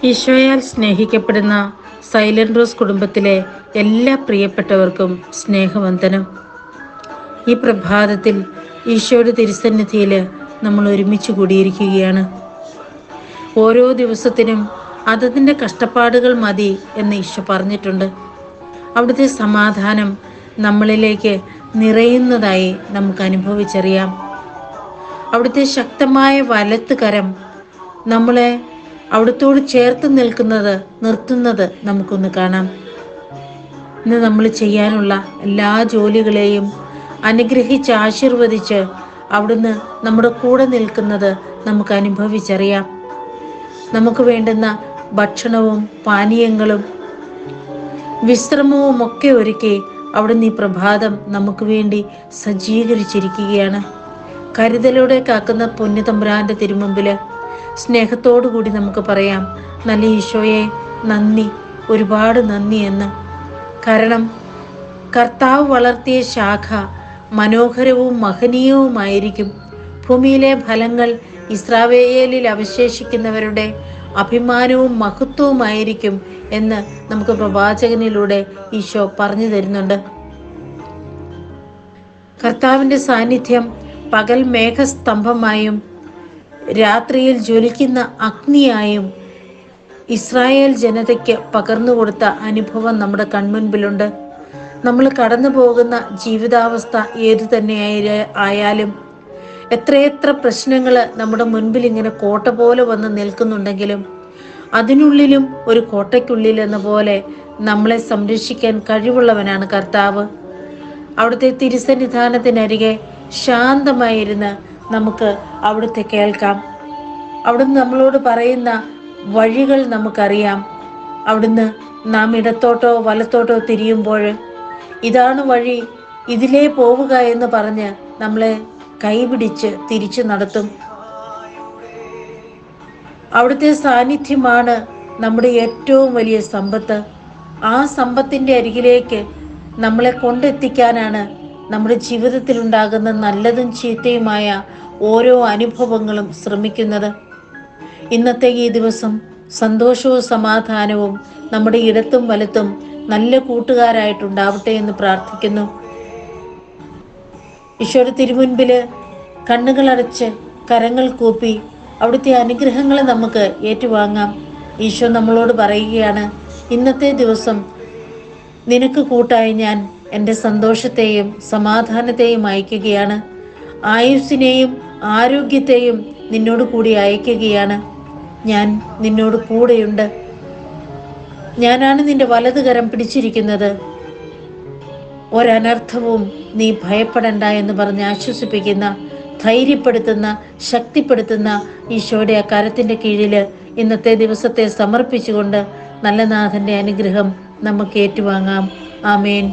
ഈശോയാൽ സ്നേഹിക്കപ്പെടുന്ന silent rose കുടുംബത്തിലെ എല്ലാ പ്രിയപ്പെട്ടവർക്കും സ്നേഹവന്ദനം. ഈ പ്രഭാതത്തിൽ ഈശോയുടെ തിരുസന്നിധിയിൽ നമ്മൾ ഒരുമിച്ച് കൂടിയിരിക്കുകയാണ്. ഓരോ ദിവസത്തിനും അതതിൻ്റെ കഷ്ടപ്പാടുകൾ മതി എന്ന് ഈശോ പറഞ്ഞിട്ടുണ്ട്. അവിടുത്തെ സമാധാനം നമ്മളിലേക്ക് നിറയുന്നതായി നമുക്ക് അനുഭവിച്ചറിയാം. അവിടുത്തെ ശക്തമായ വലത്ത് കരം നമ്മളെ അവിടുത്തോട് ചേർത്ത് നിർത്തുന്നത് നമുക്കൊന്ന് കാണാം. ഇന്ന് നമ്മൾ ചെയ്യാനുള്ള എല്ലാ ജോലികളെയും അനുഗ്രഹിച്ച് ആശീർവദിച്ച് അവിടുന്ന് നമ്മുടെ കൂടെ നിൽക്കുന്നത് നമുക്ക് അനുഭവിച്ചറിയാം. നമുക്ക് വേണ്ടുന്ന ഭക്ഷണവും പാനീയങ്ങളും വിശ്രമവും ഒക്കെ ഒരുക്കി അവിടുന്ന് ഈ പ്രഭാതം നമുക്ക് വേണ്ടി സജ്ജീകരിച്ചിരിക്കുകയാണ്. കരുതലോടെ കാക്കുന്ന പൊന്നുതമ്പുരാന്റെ തിരുമുമ്പില് സ്നേഹത്തോടു കൂടി നമുക്ക് പറയാം, നല്ല ഈശോയെ നന്ദി, ഒരുപാട് നന്ദി എന്ന്. കാരണം കർത്താവ് വളർത്തിയ ശാഖ മനോഹരവും മഹനീയവുമായിരിക്കും. ഭൂമിയിലെ ഫലങ്ങൾ ഇസ്രായേലിൽ അവശേഷിക്കുന്നവരുടെ അഭിമാനവും മഹത്വവുമായിരിക്കും എന്ന് നമുക്ക് പ്രവാചകനിലൂടെ ഈശോ പറഞ്ഞു തരുന്നുണ്ട്. കർത്താവിൻ്റെ സാന്നിധ്യം പകൽ മേഘസ്തംഭമായും രാത്രിയിൽ ജ്വലിക്കുന്ന അഗ്നിയായും ഇസ്രായേൽ ജനതയ്ക്ക് പകർന്നുകൊടുത്ത അനുഭവം നമ്മുടെ കൺമുൻപിലുണ്ട്. നമ്മൾ കടന്നു പോകുന്ന ജീവിതാവസ്ഥ ഏതു തന്നെ ആയാലും, എത്രയെത്ര പ്രശ്നങ്ങൾ നമ്മുടെ മുൻപിൽ ഇങ്ങനെ കോട്ട പോലെ വന്ന് നിൽക്കുന്നുണ്ടെങ്കിലും അതിനുള്ളിലും ഒരു കോട്ടയ്ക്കുള്ളിൽ എന്ന പോലെ നമ്മളെ സംരക്ഷിക്കാൻ കഴിവുള്ളവനാണ് കർത്താവ്. അവിടുത്തെ തിരുസന്നിധാനത്തിനരികെ ശാന്തമായിരുന്ന് നമുക്ക് അവിടുത്തെ കേൾക്കാം. അവിടുന്ന് നമ്മളോട് പറയുന്ന വഴികൾ നമുക്കറിയാം. അവിടുന്ന് നാം ഇടത്തോട്ടോ വലത്തോട്ടോ തിരിയുമ്പോൾ ഇതാണ് വഴി, ഇതിലേ പോവുക എന്ന് പറഞ്ഞ് നമ്മളെ കൈപിടിച്ച് തിരിച്ചു നടത്തും. അവിടുത്തെ സാന്നിധ്യമാണ് നമ്മുടെ ഏറ്റവും വലിയ സമ്പത്ത്. ആ സമ്പത്തിൻ്റെ അരികിലേക്ക് നമ്മളെ കൊണ്ടെത്തിക്കാനാണ് നമ്മുടെ ജീവിതത്തിൽ ഉണ്ടാകുന്ന നല്ലതും ചീത്തയുമായ ഓരോ അനുഭവങ്ങളും ശ്രമിക്കുന്നത്. ഇന്നത്തെ ഈ ദിവസം സന്തോഷവും സമാധാനവും നമ്മുടെ ഇടത്തും വലത്തും നല്ല കൂട്ടുകാരായിട്ടുണ്ടാവട്ടെ എന്ന് പ്രാർത്ഥിക്കുന്നു. ഈശോയുടെ തിരുമുൻപില് കണ്ണുകളടച്ച് കരങ്ങൾ കൂപ്പി അവിടുത്തെ അനുഗ്രഹങ്ങൾ നമുക്ക് ഏറ്റുവാങ്ങാം. ഈശോ നമ്മളോട് പറയുകയാണ്, ഇന്നത്തെ ദിവസം നിനക്ക് കൂട്ടായി ഞാൻ എൻ്റെ സന്തോഷത്തെയും സമാധാനത്തെയും അയക്കുകയാണ്. ആയുസ്സിനെയും ആരോഗ്യത്തെയും നിന്നോട് കൂടി അയക്കുകയാണ്. ഞാൻ നിന്നോട് കൂടെയുണ്ട്. ഞാനാണ് നിന്റെ വലത് കരം പിടിച്ചിരിക്കുന്നത്. ഒരനർത്ഥവും നീ ഭയപ്പെടണ്ട എന്ന് പറഞ്ഞ് ആശ്വസിപ്പിക്കുന്ന, ധൈര്യപ്പെടുത്തുന്ന, ശക്തിപ്പെടുത്തുന്ന ഈശോയുടെ ആ കരത്തിൻ്റെ കീഴിൽ ഇന്നത്തെ ദിവസത്തെ സമർപ്പിച്ചുകൊണ്ട് നല്ല നാഥൻ്റെ അനുഗ്രഹം നമുക്ക് ഏറ്റുവാങ്ങാം. ആമേൻ.